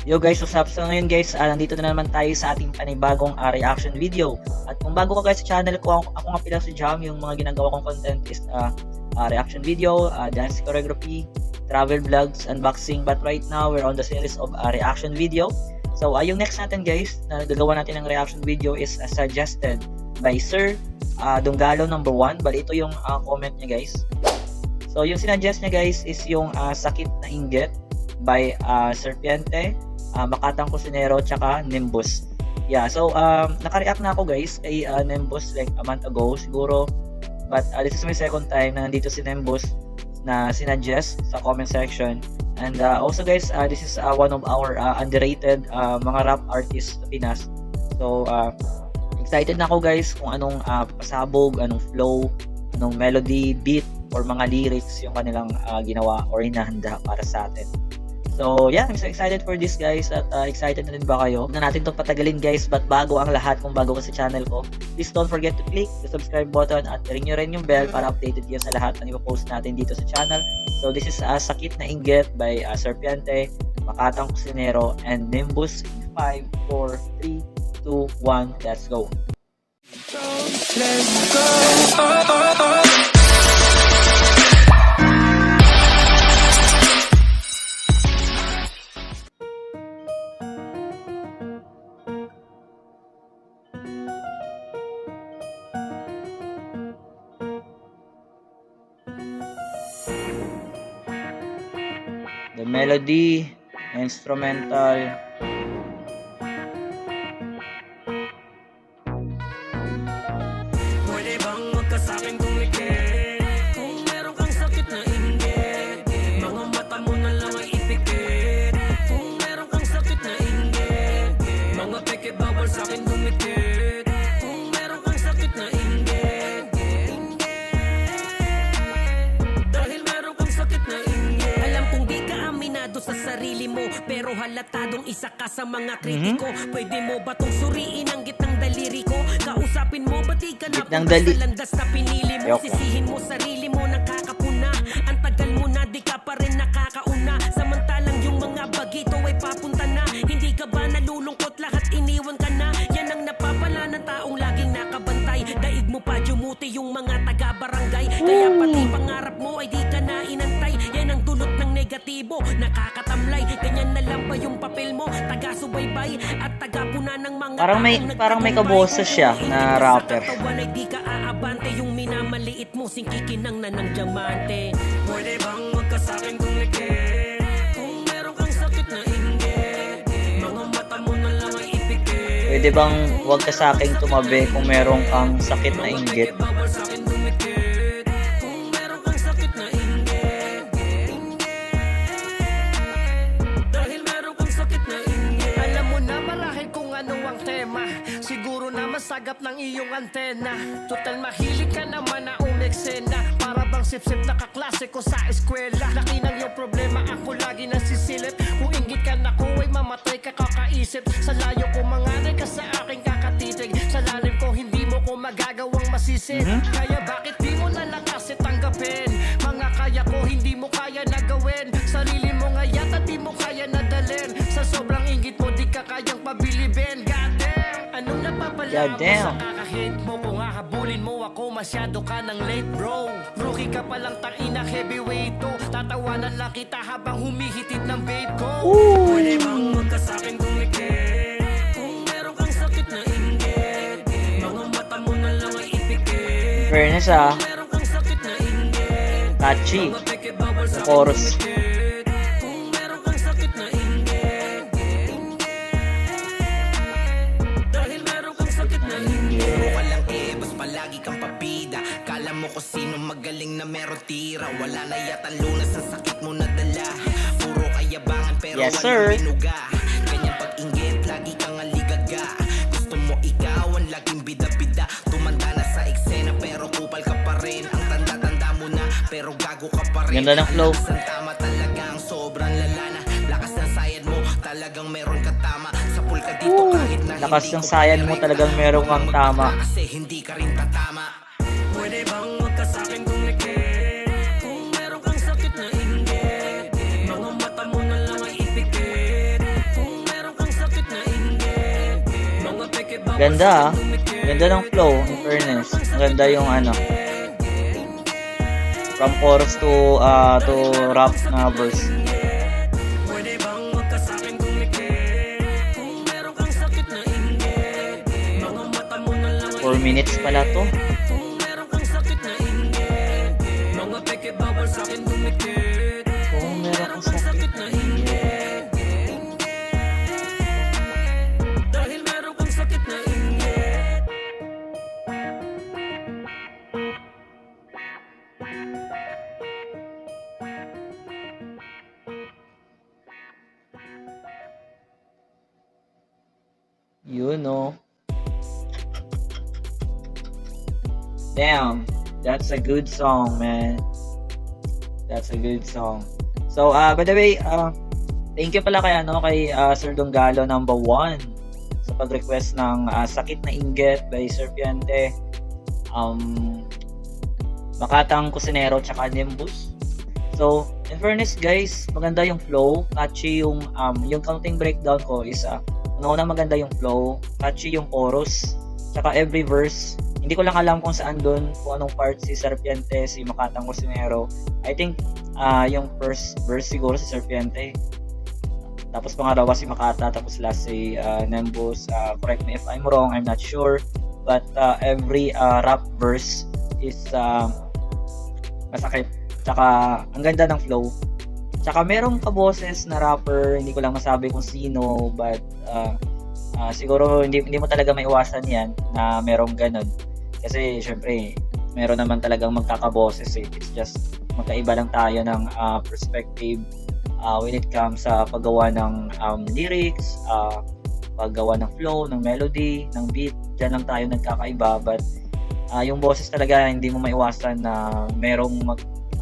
Yo guys, what's up? So ngayon guys, nandito na naman tayo sa ating panibagong reaction video. At kung bago ka guys sa channel ko, ako nga pala si Jam. Yung mga ginagawa kong content is reaction video, dance choreography, travel vlogs, unboxing. But right now, we're on the series of reaction video. So yung next natin guys, na gagawa natin ng reaction video is suggested by Sir Dunggalo number 1. Bali ito yung comment niya guys. So yung sinuggest niya guys is yung Sakit na Inggit by Serpiente, Makatang Kusinero, tsaka Nimbus. Yeah, so naka-react na ako guys kay Nimbus like a month ago siguro. But this is my second time na nandito si Nimbus na sinuggest sa comment section. And also guys, this is one of our underrated mga rap artists sa Pinas. So excited na ako guys kung anong pasabog, anong flow, anong melody, beat, or mga lyrics yung kanilang ginawa or hinahanda para sa atin. So yeah, I'm so excited for this guys at excited na din ba kayo? Huwag na natin itong patagalin guys, but bago ang lahat, kung bago ka sa channel ko, please don't forget to click the subscribe button at ring nyo rin yung bell para updated kayo sa lahat ng ipopost natin dito sa channel. So this is Sakit na Inggit by Serpiente, Makatang Kusinero, and Nimbus in 5, 4, 3, 2, 1, let's go! Let's go! The melody, instrumental. Pwede bang magkasa'kin tumikit? Kung meron kang sakit na inggit, mga mata mo na lang ay ipikit. Kung meron kang sakit na inggit, mga peke bawal sa'kin dumikit. Kung meron kang sakit na inggit, dahil meron kang sakit na inggit. Alam kong di ka aminado sa sarili mo, pero halatadong isa ka sa mga kritiko. Pwede mo ba tong suriin ang gitnang daliri ko? Kausapin mo ba di ka na punta sa landas na pinili mo? Sisihin mo sarili mo nang kakapuna. Ang tagal mo na di ka pa rin nakakauna. Samantalang yung mga bagito ay papunta na. Hindi ka ba nalulungkot, lahat iniwan ka na? Yan ang napapala ng taong laging nakabantay. Daig mo pa dumuti yung mga taga-barangay. Kaya pati pangarap mo ay di ka na inantay. Yan ang dulot ng negatibo, nakakatamlay. Ganyan na lang ba yung papel mo? Taga-subaybay at taga-puna ng mga Parang may kaboses siya na rapper. Di ka aabante yung minamaliit mo, singkikinang na ng diamante. Pwede bang magkasa'kin tumikit? Kung meron kang sakit na inggit, mga mata mo na lang ay ipikit. Pwede bang huwag ka sa aking tumabi kung meron kang sakit na inggit? Bawal sa'kin dumikit. Kung meron kang sakit na inggit, dahil meron kang sakit na inggit. Alam mo na marahil kung ano ang tema, siguro na masagap ng iyong antena. Total mahilig ka naman na umeksena, para bang sip-sip na kaklase ko sa eskwela. Laki ng iyong problema, ako lagi nasisilip. Kung inggit ka na ko ay mamatay ka kakaisip. Sa layo ko manganay ka sa aking kakatitig, sa lalim ko hindi mo ko magagawang masisid. Kaya bakit di mo na lang kasi tanggapin? Mga kaya ko hindi mo kaya na gawin. Sarili mo nga yata di mo kaya nadalin. Sa sobrang inggit mo di ka kayang pabilibin. Goddamn, anong napapala mo sa kakahate mo? Kung hahabulin mo ako, masyado ka ng late bro. Rookie ka palang tangina heavyweight to. Tatawanan lang kita habang humihitid ng bait ko. Pwede bang magkasa'kin tumikit? Kung meron kang sakit na inggit, mga mata mo na lang ay ipikit. Fairness Meron kang sakit na inggit, catchy. mga peke bawal sa'kin Chorus. dumikit. Kung meron kang sakit na inggit, dahil meron kang sakit na inggit. Puro ka lang bas palagi kang papida. Kala mo ko sino magaling na meron tira. Wala na yata lunas sa sakit mo na dala. Puro kayabangan pero Yes, sir. walang binuga. Ganyan pag-inggit, lagi kang aligaga. Gusto mo ikaw ang laging bida-bida. Tumanda na sa eksena pero kupal ka pa rin. Ang tanda-tanda mo na pero gago ka pa rin. Ganda ng flow. Lakas ng tama talagang sobrang lalana. Lakas ng sayad mo talagang meron ka tama. Sa pool ka dito kahit na Lakas hindi ng ko sayad mo pinirita. talagang meron kang tama. Kasi hindi ka rin tatama. Pwede bang magkasa'kin tumikit? Kung meron kang sakit na inggit, mga mata mo na lang ay ipikit. Kung Ganda ah. Ganda ng flow, in fairness. Ganda yung ano. From chorus to rap na verse. Pwede bang wag ka sa'kin dumikit? Kung meron kang sakit na inggit, mga mata mo na lang 4 minutes pala to. kung meron kang sakit na inggit, mga peke bawal sa'kin dumikit. Kung meron kang sakit. Sakit na inggit, dahil meron kang sakit na inggit. You know. Damn, that's a good song, man. That's a good song. So, by the way, thank you pala kay Sir Donggalo number 1 sa pag-request ng Sakit na Inggit by Sir Piante. Makatang Kusinero tsaka Nimbus. So, in fairness guys, maganda yung flow, catchy yung counting breakdown ko is una maganda yung flow, catchy yung chorus, tsaka every verse. Hindi ko lang alam kung saan doon, kung anong part si Serpiente, si Makatang Kusinero. I think yung first verse siguro si Serpiente. Tapos pangalawa si Makata, tapos last si Nimbus. Correct me if I'm wrong, I'm not sure. But every rap verse is masakit. Tsaka ang ganda ng flow. Tsaka merong kaboses na rapper, hindi ko lang masabi kung sino, but siguro hindi mo talaga maiwasan yan na merong ganun. Kasi syempre, meron naman talagang magkakaboses eh. It's just magkaiba lang tayo ng perspective when it comes sa paggawa ng lyrics, paggawa ng flow, ng melody, ng beat. Diyan lang tayo nagkakaiba, but yung boses talaga hindi mo maiwasan na merong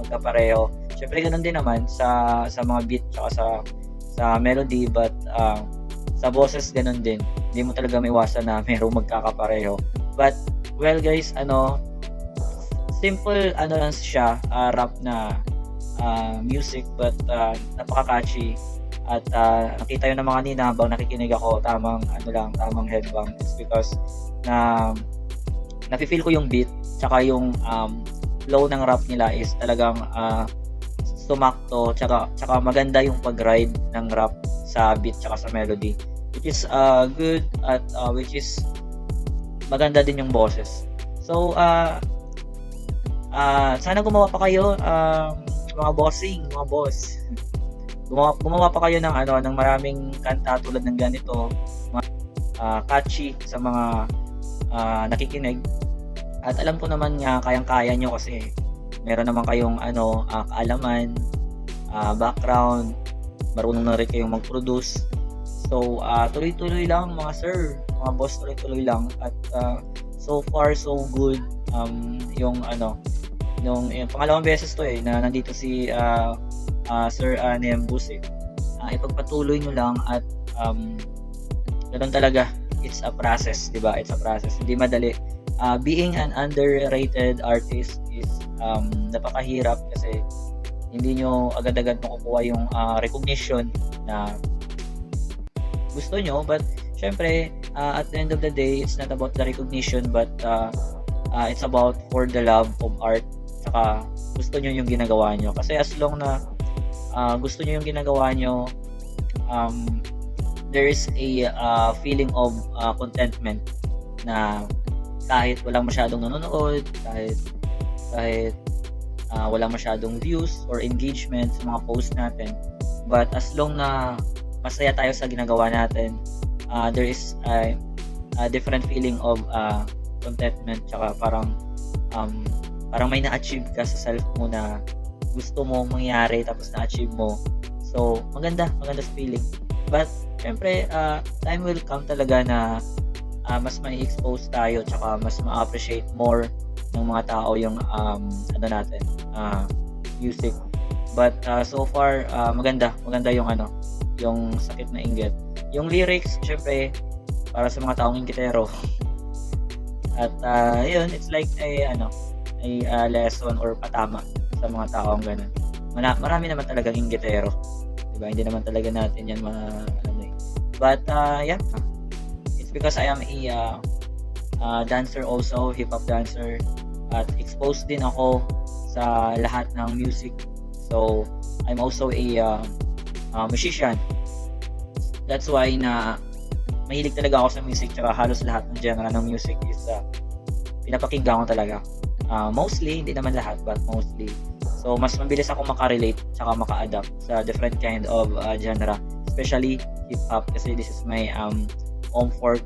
magkapareho. Syempre ganun din naman sa mga beat tsaka sa melody, but sa boses ganun din. Hindi mo talaga maiwasan na merong magkakapareho. But well guys, simple lang siya, rap na music, but napaka-catchy. At nakita yun naman kanina habang nakikinig ako, tamang headbang. It's because nafe-feel ko yung beat tsaka yung flow ng rap nila is talagang sumakto, tsaka maganda yung pag-ride ng rap sa beat tsaka sa melody, which is good, at which is maganda din yung boses. So sana gumawa pa kayo, mga bossing, mga boss. Gumawa pa kayo ng maraming kanta tulad ng ganito, catchy sa mga nakikinig. At alam ko naman nga kayang-kaya nyo kasi meron naman kayong kaalaman, background, marunong na rin kayong mag-produce. So tuloy-tuloy lang mga sir, mga boss, tuloy-tuloy lang. At so far so good. Yung pangalawang beses to na nandito si Sir Nimbus ipagpatuloy nyo lang at ganun talaga. It's a process, di ba? It's a process, hindi madali. Being an underrated artist is napakahirap kasi hindi nyo agad-agad makukuha yung recognition na gusto nyo. But syempre, at the end of the day, it's not about the recognition, but it's about for the love of art. Saka gusto nyo yung ginagawa nyo. Kasi as long na gusto nyo yung ginagawa nyo, there is a feeling of contentment na kahit walang masyadong nanonood, kahit walang masyadong views or engagement sa mga post natin, but as long na masaya tayo sa ginagawa natin, there is a different feeling of contentment, tsaka parang may na-achieve ka sa self mo na gusto mo mangyari tapos na-achieve mo. So maganda sa feeling. But syempre, time will come talaga na mas may expose tayo, tsaka mas ma-appreciate more ng mga tao yung natin, music. But so far, maganda yung yung Sakit na Inggit. Yung lyrics, syempre para sa mga taong inggitero. At yun, it's like a lesson or patama sa mga taong ganun. Marami naman talagang inggitero, diba? Hindi naman talaga natin yan But yeah, it's because I am a dancer also, hip-hop dancer, at exposed din ako sa lahat ng music. So, I'm also a musician. That's why na mahilig talaga ako sa music, tsaka halos lahat ng genre ng music is pinapakinggan ko talaga. Mostly, hindi naman lahat, but mostly. So, mas mabilis ako makarelate tsaka maka-adapt sa different kind of genre, especially hip-hop, kasi this is my comfort.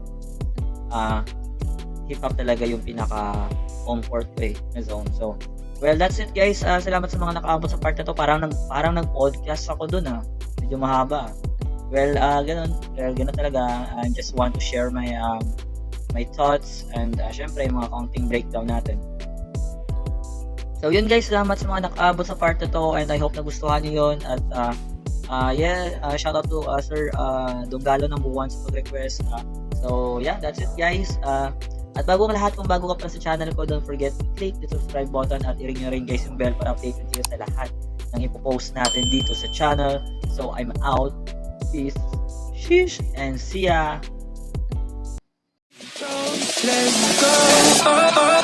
Hip-hop talaga yung pinaka-comfort ko na zone. So, well, that's it guys. Salamat sa mga nakaabot sa part na to. Parang nag-podcast ako dun medyo mahaba. Well, ganun talaga. I just want to share my thoughts and syempre yung mga counting breakdown natin. So yun guys, salamat sa mga nakaabot sa part na to, and I hope nagustuhan niyo yun. At shout out to Sir Donggalo ng Buwan sa pag-request. So yeah, that's it guys. At bago ang lahat, kung bago ka pa sa channel ko, don't forget to click the subscribe button at i-ring nyo rin guys yung bell para updated kayo sa lahat ng ipopost natin dito sa channel. So I'm out. Peace, sheesh, and see ya. Let's go.